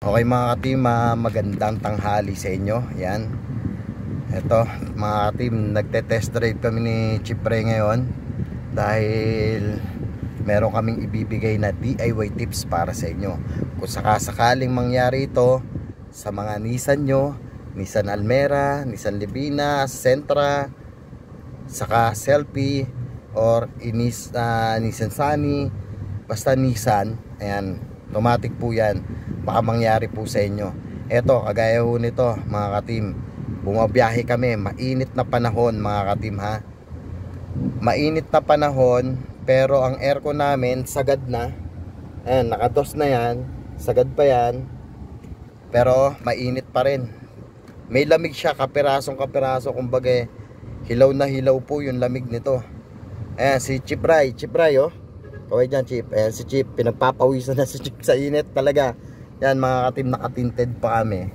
Okay mga ka-team, magandang tanghali sa inyo. Yan. Ito mga ka-team, nagte-test drive kami ni Chipre ngayon dahil meron kaming ibibigay na DIY tips para sa inyo. Kung sakasakaling mangyari ito sa mga Nissan nyo, Nissan Almera, Nissan Livina, Sentra, saka Selfie or Nissan Sunny, basta Nissan, ayan, automatic po yan, baka mangyari po sa inyo. Eto, kagaya ho nito mga ka-team, bumabiyahe kami, mainit na panahon mga ka-team ha. Mainit na panahon, pero ang aircon namin sagad na. Ayan, nakados na yan, sagad pa yan, pero mainit pa rin. May lamig siya, kapirasong kapiraso, kumbaga hilaw na hilaw po yung lamig nito. Ayan, si Chipray oh. Kaway dyan Chip, ayan si Chip, pinagpapawisan na si Chip sa init talaga. Yan mga ka-team, nakatinted pa kami.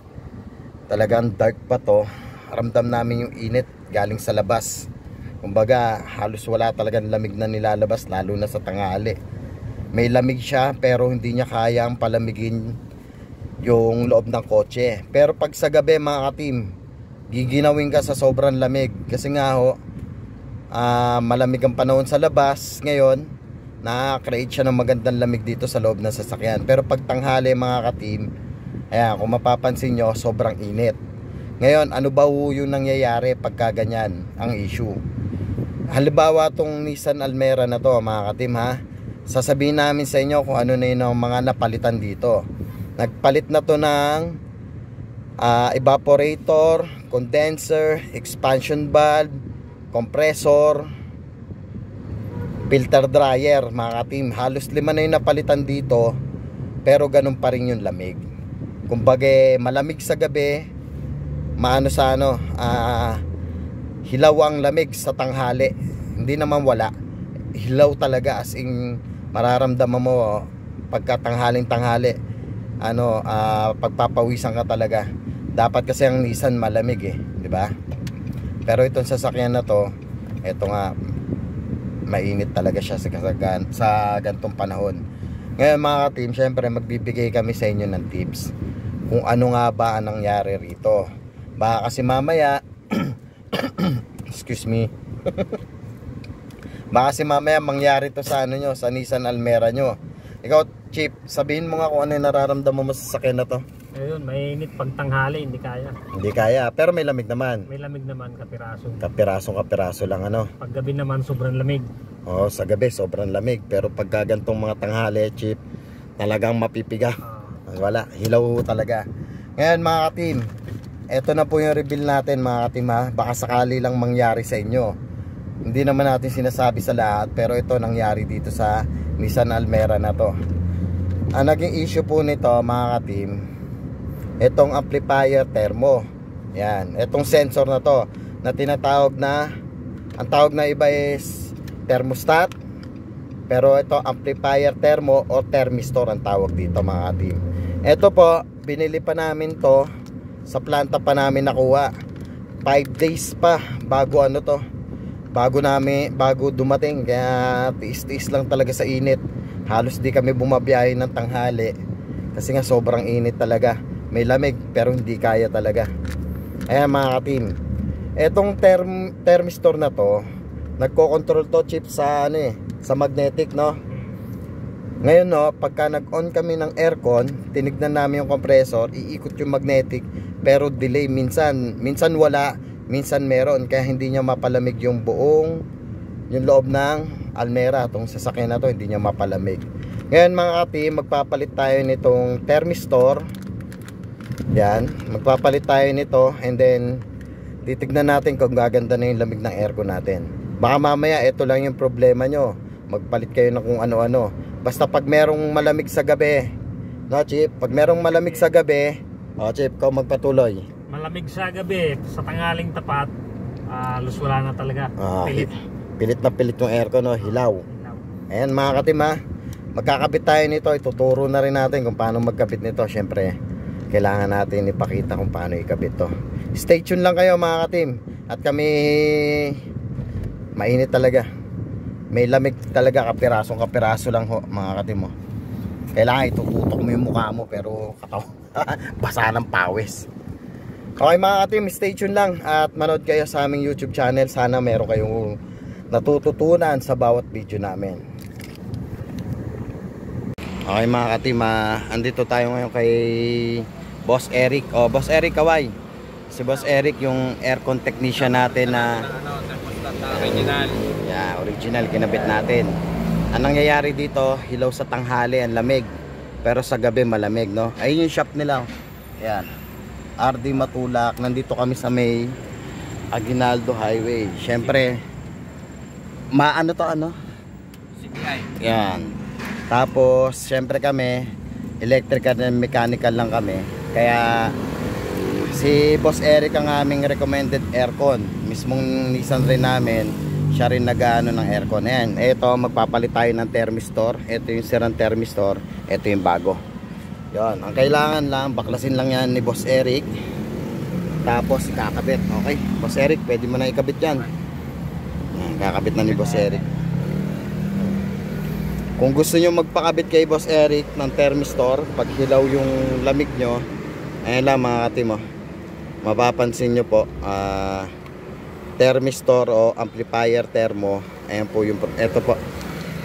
Talagang dark pa to. Ramdam namin yung init galing sa labas. Kumbaga halos wala talagang lamig na nilalabas, lalo na sa tanghali. May lamig siya pero hindi niya kayang palamigin yung loob ng kotse. Pero pag sa gabi mga ka-team, giginawin ka sa sobrang lamig. Kasi nga ho, malamig ang panahon sa labas ngayon, na-create siya ng magandang lamig dito sa loob ng sasakyan. Pero pag tanghali mga ka-team, ayan, kung mapapansin nyo, sobrang init. Ngayon, ano ba yung nangyayari pagka ganyan ang issue? Halimbawa tong Nissan Almera na to mga ka-team ha, sasabihin namin sa inyo kung ano na yung mga napalitan dito. Nagpalit na to ng evaporator, condenser, expansion valve, compressor, filter dryer mga ka-team. Halos 5 na yung napalitan dito, pero ganun pa rin yung lamig. Kumbaga malamig sa gabi, hilaw ang lamig sa tanghali. Hindi naman wala, hilaw talaga, as in mararamdaman mo pagka tanghaling tanghali, pagpapawisan ka talaga. Dapat kasi ang Nissan malamig di ba? Pero itong sasakyan na to, eto nga, mainit talaga siya sa gantong panahon. Ngayon mga ka-team, syempre magbibigay kami sa inyo ng tips kung ano nga ba ang nangyari rito. Baka kasi mamaya excuse me baka kasi mamaya mangyari to sa nyo, sa Nissan Almera nyo. Ikaw Chip, sabihin mo nga kung ano yung nararamdaman mo sa sakyan na to. Ayun, mainit pag tanghali, hindi kaya. Hindi kaya, pero may lamig naman. May lamig naman, kapiraso. Kapiraso lang Pag gabi naman, sobrang lamig. Oo, sa gabi sobrang lamig, pero pag gagantong mga tanghali Chip, talagang mapipiga. Wala, hilaw talaga. Ngayon mga ka-team, eto na po yung reveal natin mga ka-team ha. Baka sakali lang mangyari sa inyo. Hindi naman natin sinasabi sa lahat, pero ito nangyari dito sa Nissan Almera na to. Ang naging issue po nito mga ka-team, itong amplifier thermo. Yan, itong sensor na to, na tinatawag na, ang tawag na iba is thermostat, pero ito amplifier thermo o thermistor ang tawag dito mga ka-team. Ito po, binili pa namin to, sa planta pa namin nakuha. 5 days pa bago bago dumating. Kaya tiis-tiis lang talaga sa init. Halos di kami bumabiyahe ng tanghali kasi nga sobrang init talaga. May lamig pero hindi kaya talaga. Ayan mga ka-team, etong thermistor na to, nagko-control to Chip sa sa magnetic no. Ngayon no, pagka nag-on kami ng aircon, tinignan namin yung compressor, iikot yung magnetic, pero delay, minsan wala, minsan meron, kaya hindi niya mapalamig yung loob ng Almera. Itong sasakyan na to, hindi niya mapalamig. Ngayon mga ka-team, magpapalit tayo nitong thermistor. Yan, magpapalit tayo nito, and then titignan natin kung gaganda na yung lamig ng aircon natin. Baka mamaya ito lang yung problema nyo, magpalit kayo ng kung ano-ano. Basta pag merong malamig sa gabi, no Chip? Pag merong malamig sa gabi, Chip, ikaw magpatuloy. Malamig sa gabi, sa tanghaling tapat, halos wala na talaga. Pilit na pilit yung aircon, no? Hilaw. Ayan mga ka-team ha, magkakabit tayo nito. Ituturo na rin natin kung paano magkabit nito. Syempre kailangan natin ipakita kung paano ikabit to. Stay tuned lang kayo mga ka-team. At kami, mainit talaga, may lamig talaga, kapiraso lang ho mga ka-team mo. Kailangan itututok mo yung mukha mo pero basa ng pawis. Okay mga ka-team, stay tuned lang at manood kayo sa aming YouTube channel. Sana meron kayong natututunan sa bawat video namin. Okay mga ka-team, andito tayo ngayon kay Boss Eric. Boss Eric, kaway. Si Boss Eric yung aircon technician natin na original. Yeah, original kinabit natin. Ang nangyayari dito, hilaw sa tanghali ang lamig, pero sa gabi malamig, no? Ayun yung shop nila. Yan. RD Matulak. Nandito kami sa may Aguinaldo Highway. Syempre, ano to ano? CPI. Yan. Tapos, syempre kami, electrical and mechanical lang kami. Kaya si Boss Eric ang aming recommended aircon. Mismong Nissan rin namin, siya rin nag-ano ng aircon. Ayan, ito magpapalit tayo ng thermistor. Ito yung sirang thermistor. Ito yung bago. Yon, ang kailangan lang, baklasin lang yan ni Boss Eric. Tapos ikakabit. Okay, Boss Eric, pwede mo na ikabit yan. Ayan, kakabit na ni Boss Eric. Kung gusto nyo magpakabit kay Boss Eric ng thermistor, pag hilaw yung lamig nyo, ayan lang mga ka-team, mapapansin nyo po, thermistor o amplifier thermo. Ayan po yung, ito po,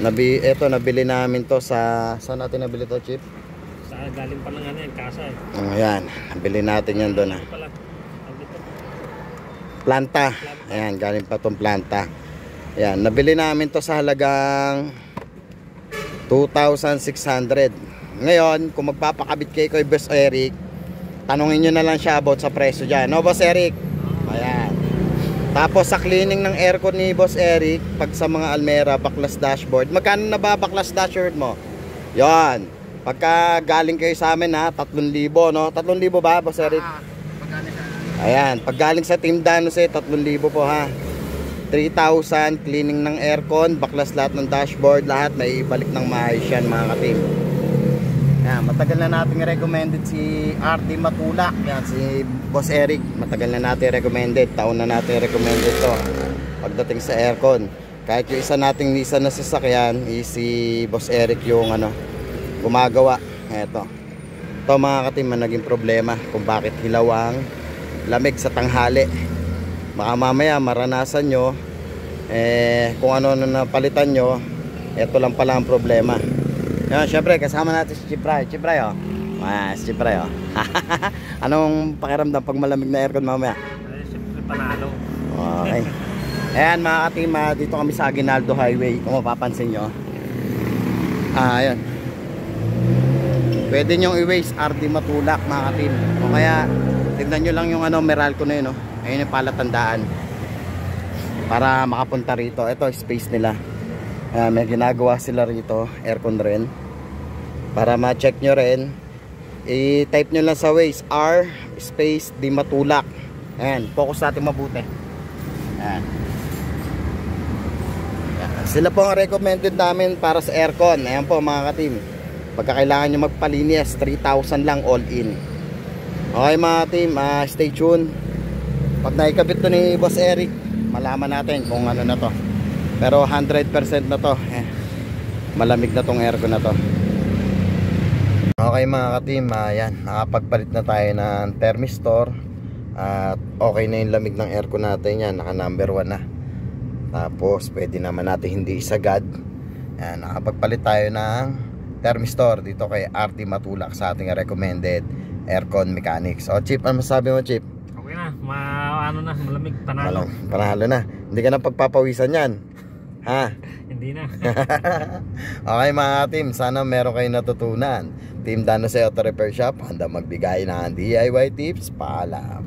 nabili namin to sa, saan natin nabili to, Chip? Sa galing pa lang ano yan, kasa eh. Ayan, nabili natin yan doon. Planta. Ayan, galing pa tong planta. Ayan, nabili namin to sa halagang 2,600. Ngayon, kung magpapakabit kayo kay Boss Eric, tanungin nyo na lang siya about sa presyo dyan. No, Boss Eric? Ayan. Tapos sa cleaning ng aircon ni Boss Eric, pag sa mga Almera, baklas dashboard, magkano na ba baklas dashboard mo? Yan. Pagka galing kayo sa amin ha, 3,000, no? 3,000 ba, Boss Eric? Ayan. Pag galing sa Team Danose, 3,000 po ha. 3,000 cleaning ng aircon, baklas lahat ng dashboard, lahat may ibalik ng maayos yan mga ka-team. Yan, matagal na natin recommended si RD Matulak. Yan, si Boss Eric, matagal na natin recommended. Taon na natin recommended to pagdating sa aircon. Kahit yung isa nating Nissan na sasakyan, si Boss Eric yung gumagawa. Ito mga ka-team, naging problema kung bakit hilaw ang lamig sa tanghali. Baka mamaya maranasan nyo kung ano napalitan nyo, ito lang pala ang problema. Yan, syempre kasama natin si Chipray. Chipray, si Chipray, Anong pakiramdam pag malamig na aircon mamaya? Siyempre panalo. Okay. Ayan mga ka-team, dito kami sa Aguinaldo Highway. Kung mapapansin nyo, ayan, pwede nyong i-waste RD Matulak mga ka-team. O kaya tignan nyo lang yung Meralco na yun, ayun yung palatandaan para makapunta rito. Ito space nila. May ginagawa sila rito, aircon rin. Para ma-check nyo rin, i-type nyo lang sa Waze R space di Matulak. Ayan, focus natin mabuti. Ayan. Sila po ang recommended namin para sa aircon. Ayan po mga ka-team, pagka kailangan nyo magpalinis, 3,000 lang all in. Okay mga team, stay tuned. Pag naikabit to ni Boss Eric, malaman natin kung ano na to. Pero 100% na to, malamig na tong aircon na to. Okay mga ka-team, yan, nakapagpalit na tayo ng thermistor. At okay na yung lamig ng aircon natin. Yan, naka number 1 na. Tapos pwede naman natin hindi isagad. Yan, nakapagpalit tayo ng thermistor dito kay RD Matulak sa ating recommended aircon mechanics. O Chip, ano masabi mo Chip? Okay na, malamig, panalo. Panalo na. Hindi ka na pagpapawisan yan. Ha? Hindi na. Okay mga team, sana meron kayong natutunan. Team Danose Auto Repair Shop, handa magbigay ng DIY tips. Paalam.